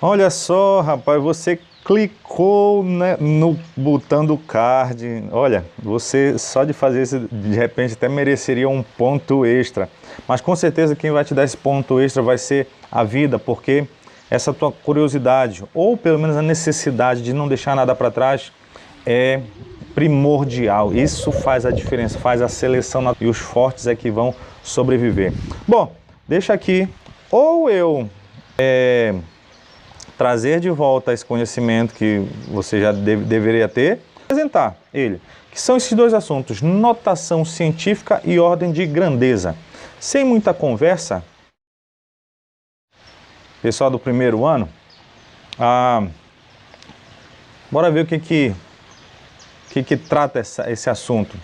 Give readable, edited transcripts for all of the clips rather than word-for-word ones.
Olha só, rapaz, você clicou, né, no botão do card. Olha, você só de fazer isso, de repente até mereceria um ponto extra. Mas com certeza quem vai te dar esse ponto extra vai ser a vida, porque essa tua curiosidade, ou pelo menos a necessidade de não deixar nada para trás, é primordial. Isso faz a diferença, faz a seleção e os fortes é que vão sobreviver. Bom, deixa aqui, ou eu trazer de volta esse conhecimento que você já deveria ter, apresentar ele, que são esses dois assuntos, notação científica e ordem de grandeza. Sem muita conversa, pessoal do primeiro ano, bora ver o que trata esse assunto.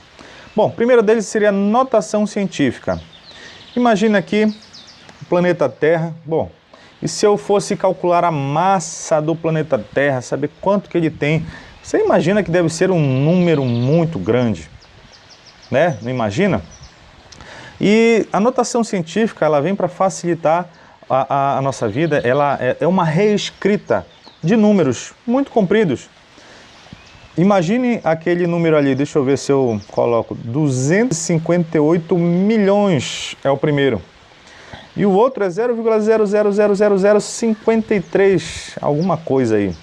Bom, o primeiro deles seria notação científica. Imagina aqui o planeta Terra. Bom, e se eu fosse calcular a massa do planeta Terra, saber quanto que ele tem, você imagina que deve ser um número muito grande, né? Não imagina? E a notação científica, ela vem para facilitar a nossa vida. Ela é uma reescrita de números muito compridos. Imagine aquele número ali, deixa eu ver se eu coloco, 258 milhões é o primeiro. E o outro é 0,000053, alguma coisa aí.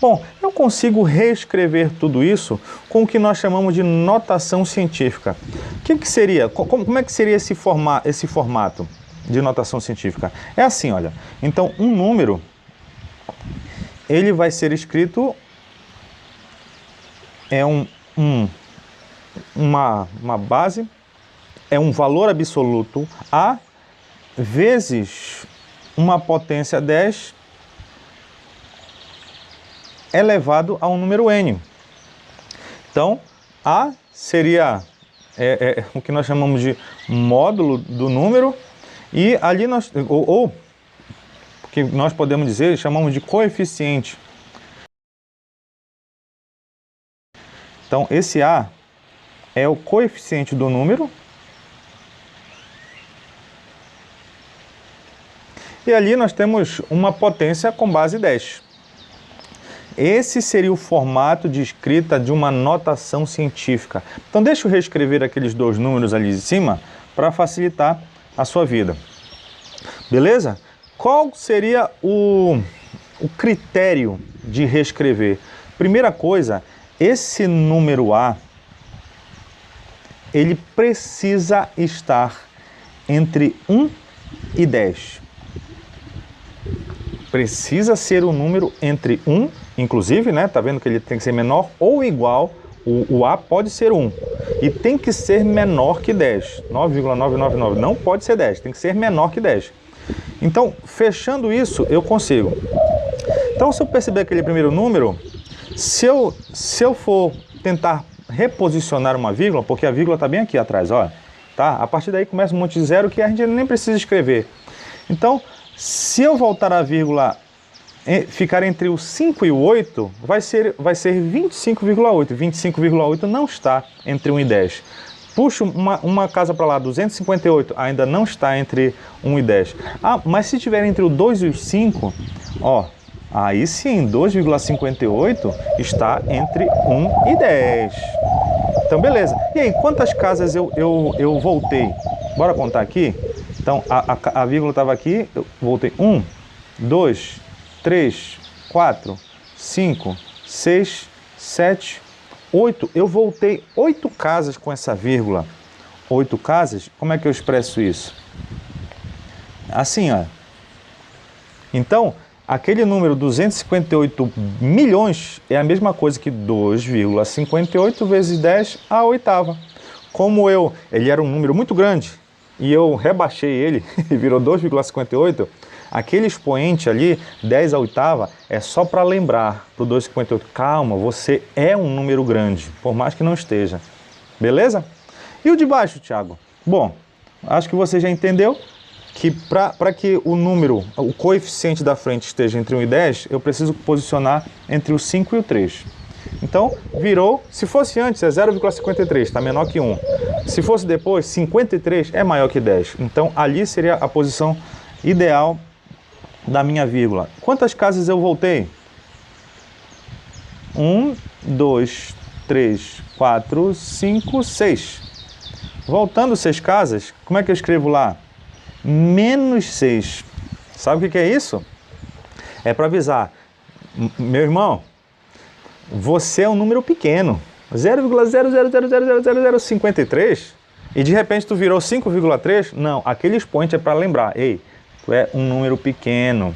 Bom, eu consigo reescrever tudo isso com o que nós chamamos de notação científica. O que seria? Como é que seria esse formato de notação científica? É assim, olha. Então, um número, ele vai ser escrito, uma base, é um valor absoluto A vezes uma potência 10 elevado a um número N. Então, A seria o que nós chamamos de módulo do número, e ali nós, ou que nós podemos dizer, chamamos de coeficiente. Então, esse A é o coeficiente do número. E ali nós temos uma potência com base 10. Esse seria o formato de escrita de uma notação científica. Então deixa eu reescrever aqueles dois números ali de cima para facilitar a sua vida. Beleza? Qual seria o critério de reescrever? Primeira coisa, esse número A, ele precisa estar entre 1 e 10. Precisa ser um número entre 1, inclusive, né? Tá vendo que ele tem que ser menor ou igual, o A pode ser 1. E tem que ser menor que 10, 9,999, não pode ser 10, tem que ser menor que 10. Então, fechando isso, eu consigo. Então, se eu perceber aquele primeiro número, se eu for tentar reposicionar uma vírgula, porque a vírgula está bem aqui atrás, ó, tá? A partir daí começa um monte de zero que a gente nem precisa escrever. Então, se eu voltar a vírgula, ficar entre o 5 e o 8, vai ser 25,8. 25,8 não está entre 1 e 10. Puxo uma casa para lá, 258, ainda não está entre 1 e 10. Ah, mas se estiver entre o 2 e o 5, ó, aí sim, 2,58 está entre 1 e 10. Então, beleza. E aí, quantas casas eu voltei? Bora contar aqui? Então, a vírgula estava aqui, eu voltei 1, 2, 3, 4, 5, 6, 7, 8. Eu voltei 8 casas com essa vírgula. 8 casas, como é que eu expresso isso? Assim, ó. Então, aquele número 258 milhões é a mesma coisa que 2,58 vezes 10 à oitava. Como ele era um número muito grande, e eu rebaixei ele e virou 2,58, aquele expoente ali, 10 à oitava, é só para lembrar para o 2,58, calma, você é um número grande, por mais que não esteja. Beleza? E o de baixo, Thiago? Bom, acho que você já entendeu que para que o número, o coeficiente da frente esteja entre 1 e 10, eu preciso posicionar entre o 5 e o 3. Então, virou, se fosse antes é 0,53, está menor que 1. Se fosse depois, 53 é maior que 10. Então, ali seria a posição ideal da minha vírgula. Quantas casas eu voltei? 1, 2, 3, 4, 5, 6. Voltando 6 casas, como é que eu escrevo lá? Menos 6. Sabe o que é isso? É para avisar, meu irmão, você é um número pequeno, 0,000000053, e de repente tu virou 5,3, não, aquele expoente é para lembrar, ei, tu é um número pequeno,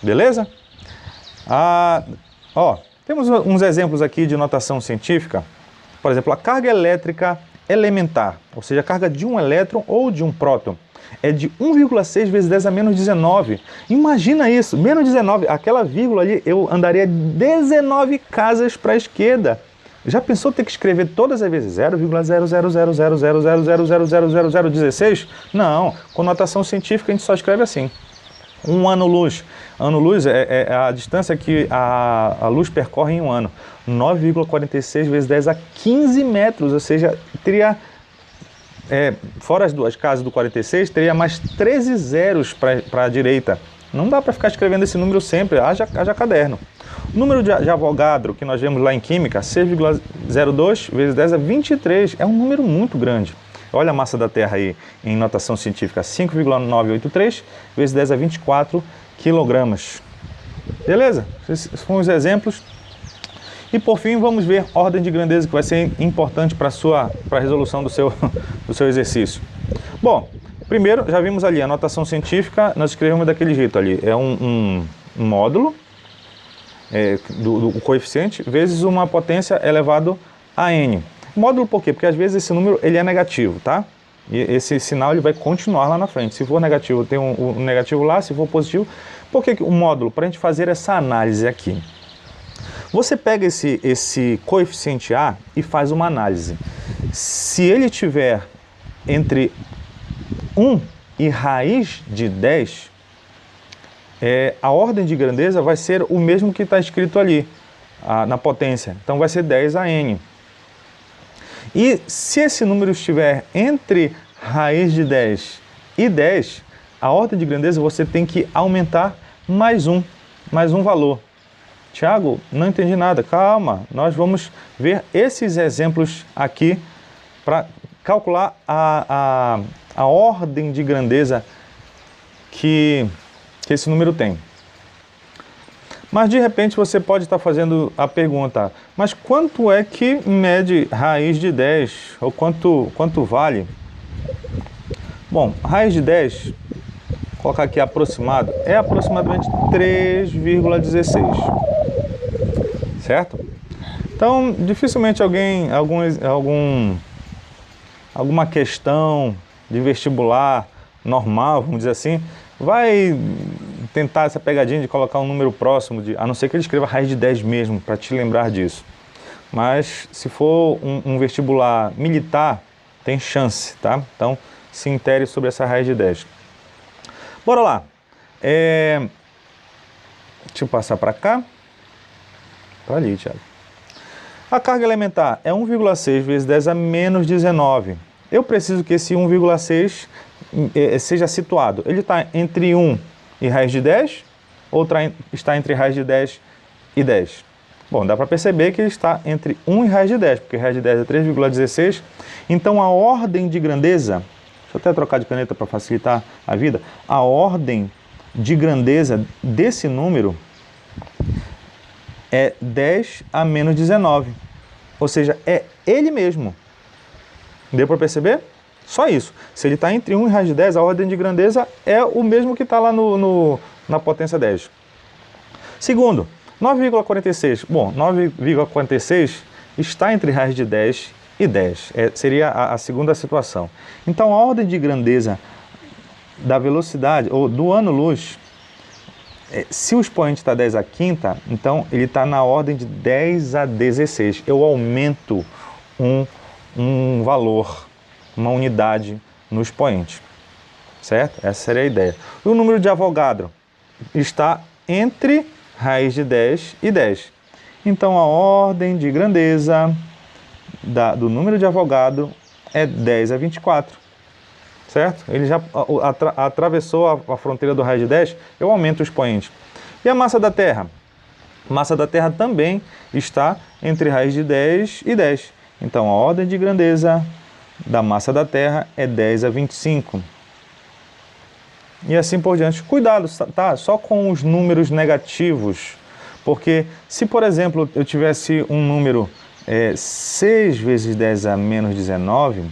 beleza? Temos uns exemplos aqui de notação científica, por exemplo, a carga elétrica elementar, ou seja, a carga de um elétron ou de um próton, é de 1,6 vezes 10 a menos 19. Imagina isso, menos 19, aquela vírgula ali, eu andaria 19 casas para a esquerda. Já pensou ter que escrever todas as vezes 0,000000000000016? Não, com notação científica a gente só escreve assim. Um ano-luz. Ano-luz é a distância que a luz percorre em um ano. 9,46 vezes 10 a 15 metros, ou seja, teria... fora as duas casas do 46, teria mais 13 zeros para a direita. Não dá para ficar escrevendo esse número sempre, haja caderno. O número de Avogadro, que nós vemos lá em Química, 6,02 vezes 10 a 23, é um número muito grande. Olha a massa da Terra aí, em notação científica, 5,983 vezes 10 a 24 quilogramas. Beleza? Esses foram os exemplos. E por fim, vamos ver ordem de grandeza, que vai ser importante para a resolução do seu exercício. Bom, primeiro, já vimos ali a notação científica, nós escrevemos daquele jeito ali. É um módulo do coeficiente vezes uma potência elevado a n. Módulo por quê? Porque às vezes esse número ele é negativo, tá? E esse sinal ele vai continuar lá na frente. Se for negativo, tem um negativo lá, se for positivo. Por que o módulo? Para a gente fazer essa análise aqui. Você pega esse coeficiente A e faz uma análise. Se ele tiver entre 1 e raiz de 10, a ordem de grandeza vai ser o mesmo que está escrito ali, na potência. Então vai ser 10 a n. E se esse número estiver entre raiz de 10 e 10, a ordem de grandeza você tem que aumentar mais um valor. Tiago, não entendi nada. Calma, nós vamos ver esses exemplos aqui para calcular a ordem de grandeza que esse número tem. Mas de repente você pode estar fazendo a pergunta, mas quanto é que mede raiz de 10? Ou quanto vale? Bom, raiz de 10, vou colocar aqui aproximado, é aproximadamente 3,16. Certo? Então, dificilmente alguma questão de vestibular normal, vamos dizer assim, vai tentar essa pegadinha de colocar um número próximo, a não ser que ele escreva raiz de 10 mesmo, para te lembrar disso. Mas, se for um vestibular militar, tem chance, tá? Então, se intere sobre essa raiz de 10. Bora lá. Deixa eu passar para cá. Para ali, Thiago. A carga elementar é 1,6 vezes 10 a menos 19. Eu preciso que esse 1,6 seja situado. Ele está entre 1 e raiz de 10 ou está entre raiz de 10 e 10? Bom, dá para perceber que ele está entre 1 e raiz de 10, porque raiz de 10 é 3,16. Então, a ordem de grandeza, deixa eu até trocar de caneta para facilitar a vida, a ordem de grandeza desse número é 10 a menos 19. Ou seja, é ele mesmo. Deu para perceber? Só isso. Se ele está entre 1 e raiz de 10, a ordem de grandeza é o mesmo que está lá na potência 10. Segundo, 9,46. Bom, 9,46 está entre raiz de 10 e 10. Seria a segunda situação. Então, a ordem de grandeza da velocidade, ou do ano-luz, se o expoente está 10 a quinta, então ele está na ordem de 10 a 16. Eu aumento um valor, uma unidade no expoente, certo? Essa seria a ideia. O número de Avogadro está entre raiz de 10 e 10. Então, a ordem de grandeza do número de Avogadro é 10 a 24, certo? Ele já atravessou a fronteira do raiz de 10, eu aumento o expoente. E a massa da Terra? A massa da Terra também está entre raiz de 10 e 10. Então, a ordem de grandeza da massa da Terra é 10 a 25. E assim por diante. Cuidado, tá? Só com os números negativos. Porque se, por exemplo, eu tivesse um número 6 vezes 10 a menos 19,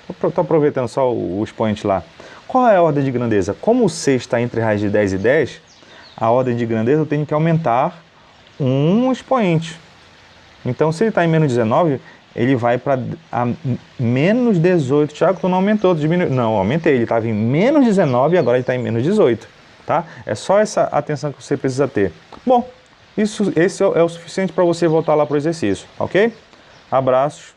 estou aproveitando só o expoente lá. Qual é a ordem de grandeza? Como o 6 está entre raiz de 10 e 10, a ordem de grandeza eu tenho que aumentar um expoente. Então, se ele está em menos 19, ele vai para menos 18. Tiago, tu não aumentou, tu diminuiu. Não, eu aumentei. Ele estava em menos 19 e agora ele está em menos 18. Tá? É só essa atenção que você precisa ter. Bom, esse é o suficiente para você voltar lá para o exercício, ok? Abraços.